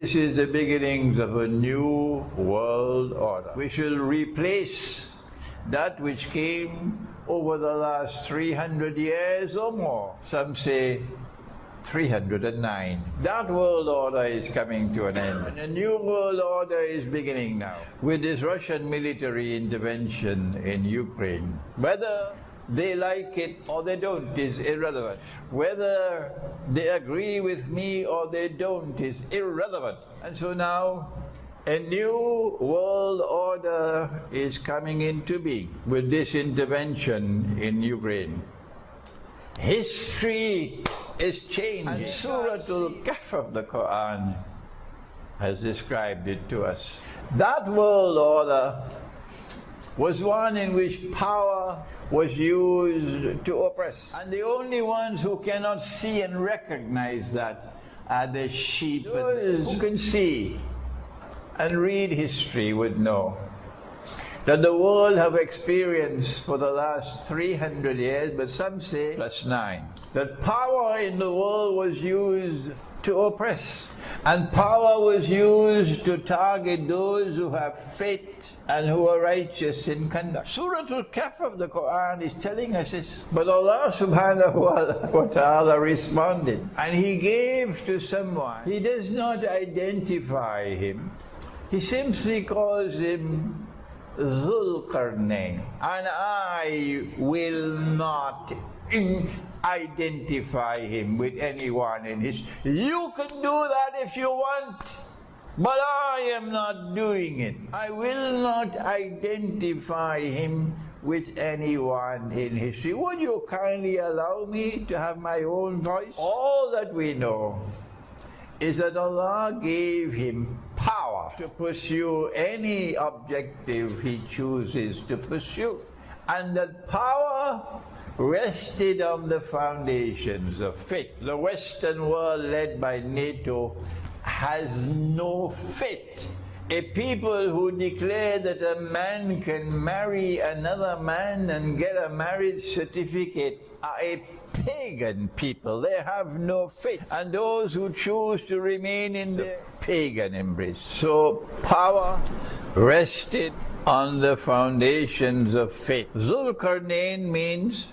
This is the beginnings of a new world order. We shall replace that which came over the last 300 years or more. Some say 309. That world order is coming to an end. And a new world order is beginning now with this Russian military intervention in Ukraine. Whether they like it or they don't is irrelevant. Whether they agree with me or they don't is irrelevant. And so now a new world order is coming into being with this intervention in Ukraine. History is changing. And Surah Al-Kahf of the Quran has described it to us. That world order was one in which power was used to oppress. And the only ones who cannot see and recognize that are the sheep. Those who can see and read history would know that the world have experienced for the last 300 years, but some say +9, that power in the world was used to oppress, and power was used to target those who have faith and who are righteous in conduct. Surah Al-Kahf of the Quran is telling us this. But Allah subhanahu wa ta'ala responded, and He gave to someone. He does not identify him. He simply calls him Zulqarnain, and I will not identify him with anyone in his. You can do that if you want, but I am not doing it. I will not identify him with anyone in history. Would you kindly allow me to have my own voice? All that we know is that Allah gave him power to pursue any objective he chooses to pursue, and that power rested on the foundations of faith. The Western world, led by NATO, has no faith. A people who declare that a man can marry another man and get a marriage certificate are a pagan people. They have no faith. And those who choose to remain in the pagan embrace. So power rested on the foundations of faith. Zulqarnain means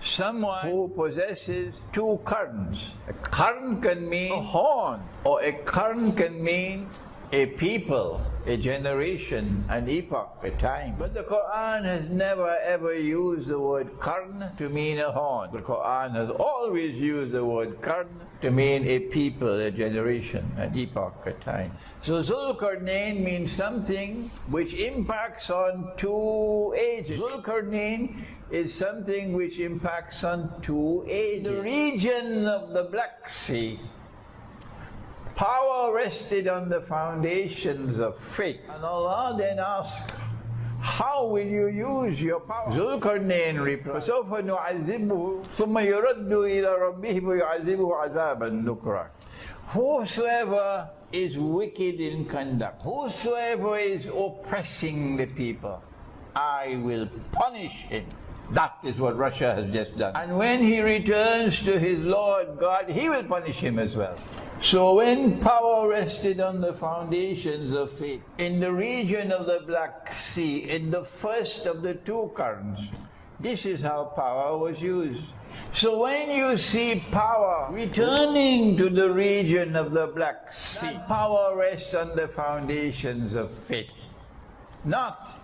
someone who possesses two qarns. A qarn can mean a horn, or a qarn can mean a people, a generation, an epoch, a time. But the Quran has never ever used the word qarn to mean a horn. The Quran has always used the word qarn to mean a people, a generation, an epoch, a time. So Zulqarnain means something which impacts on two ages. Zulqarnain is something which impacts on two ages. The region of the Black Sea, power rested on the foundations of faith. And Allah then asked, how will you use your power? Zulqarnain replied, فَسَوْفَ نُعَذِّبُهُ ثُمَّ يُرَدُّ إِلَى رَبِّهِ وَيُعَذِّبُهُ عَذَابًا نُكْرًا. Whosoever is wicked in conduct, whosoever is oppressing the people, I will punish him. That is what Russia has just done. And when he returns to his Lord God, he will punish him as well. So when power rested on the foundations of faith, in the region of the Black Sea, in the first of the two qarns, this is how power was used. So when you see power returning to the region of the Black Sea, power rests on the foundations of faith, not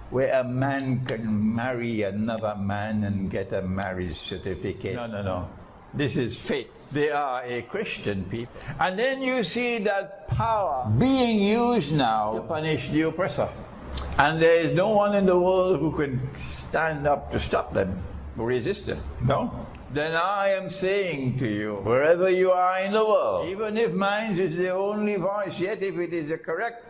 where a man can marry another man and get a marriage certificate. No, no, no. This is faith. They are a Christian people. And then you see that power being used now to punish the oppressor. And there is no one in the world who can stand up to stop them, resist them. No? Then I am saying to you, wherever you are in the world, even if mine is the only voice, yet if it is the correct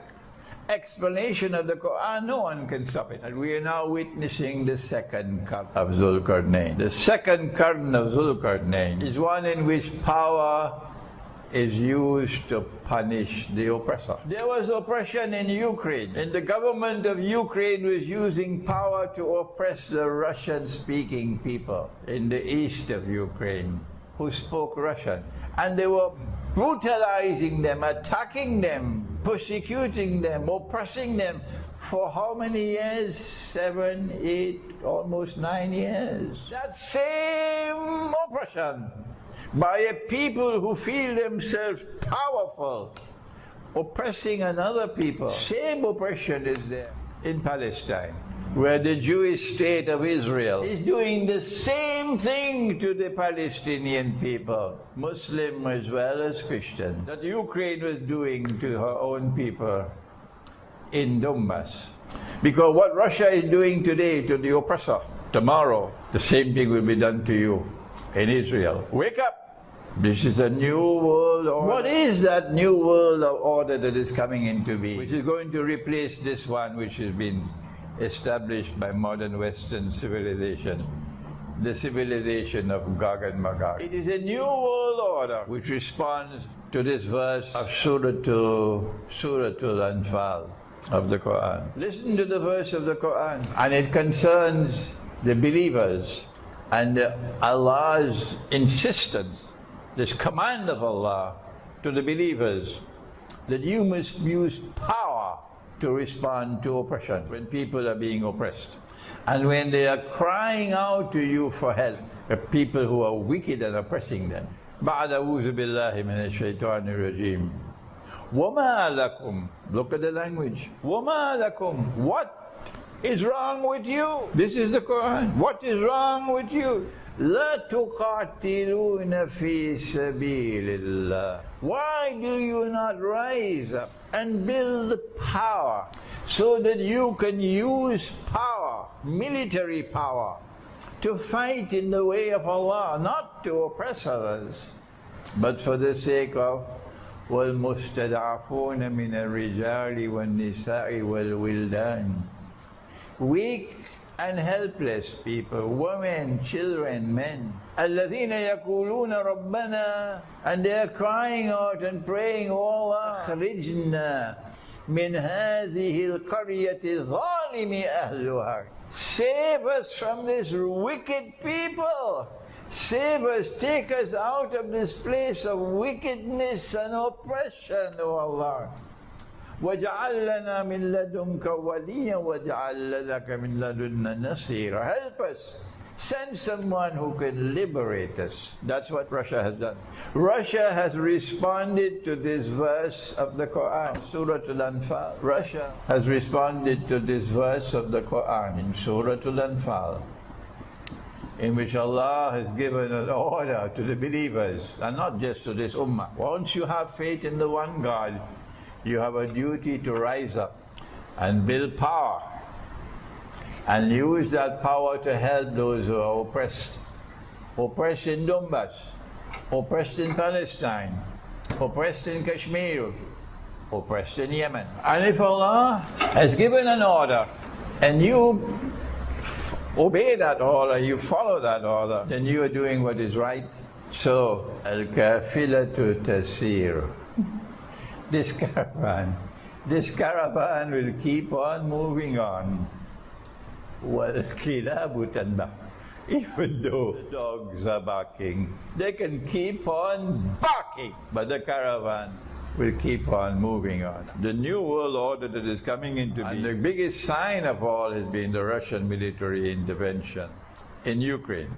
explanation of the Quran, no one can stop it. And we are now witnessing the second qarn of Zulqarnain. The second qarn of Zulqarnain is one in which power is used to punish the oppressor. There was oppression in Ukraine, and the government of Ukraine was using power to oppress the Russian-speaking people in the east of Ukraine who spoke Russian. And they were brutalizing them, attacking them, persecuting them, oppressing them for how many years? 7, 8, almost 9 years. That same oppression by a people who feel themselves powerful, oppressing another people. Same oppression is there in Palestine, where the Jewish state of Israel is doing the same thing to the Palestinian people, Muslim as well as Christian, that Ukraine was doing to her own people in Donbass. Because what Russia is doing today to the oppressor, tomorrow the same thing will be done to you in Israel. Wake up! This is a new world order. What is that new world order that is coming into being, which is going to replace this one which has been established by modern Western civilization, the civilization of Gog and Magog? It is a new world order which responds to this verse of Surah Al-Anfal of the Quran. Listen to the verse of the Quran, and it concerns the believers and Allah's insistence, this command of Allah to the believers, that you must use power to respond to oppression when people are being oppressed. And when they are crying out to you for help, the people who are wicked and oppressing them. بَعْدَ أَعُوذُ بِاللَّهِ مِنَ الشَّيْطَانِ الرَّجِيمِ وَمَا لَكُمْ. Look at the language. وَمَا لَكُمْ. What is wrong with you? This is the Quran. What is wrong with you? لَا تُقَاتِلُونَ فِي سَبِيلِ اللَّهِ. Why do you not rise up and build power so that you can use power, military power, to fight in the way of Allah, not to oppress others, but for the sake of وَالْمُسْتَضْعَفُونَ مِنَ الرِّجَالِ وَالنِّسَاءِ وَالْوِلْدَانِ. Weak and helpless people, women, children, men. الَّذِينَ يَقُولُونَ رَبَّنَا. And they are crying out and praying, "O Allah, أَخْرِجْنَا مِنْ هَذِهِ الْقَرْيَةِ الظَّالِمِ أَهْلُهَا." Save us from this wicked people. Save us, take us out of this place of wickedness and oppression, O Allah. وَاجْعَلْ لَنَا مِنْ لَدُنْكَ وَلِيًّا وَاجْعَلْ لَكَ مِنْ لَدُنَّا نَصِيرًا. Help us. Send someone who can liberate us. That's what Russia has done. Russia has responded to this verse of the Quran, Surah Al-Anfal. Russia has responded to this verse of the Quran in Surah Al-Anfal, in which Allah has given an order to the believers, and not just to this ummah. Once you have faith in the one God, you have a duty to rise up and build power and use that power to help those who are oppressed. Oppressed in Donbass, oppressed in Palestine, oppressed in Kashmir, oppressed in Yemen. And if Allah has given an order and you obey that order, you follow that order, then you are doing what is right. So, al-kafilatu tasir. This caravan will keep on moving on. وَالْكِلَابُ تَنْبَحُ. Even though the dogs are barking, they can keep on barking, but the caravan will keep on moving on. The new world order that is coming into being, the biggest sign of all has been the Russian military intervention in Ukraine.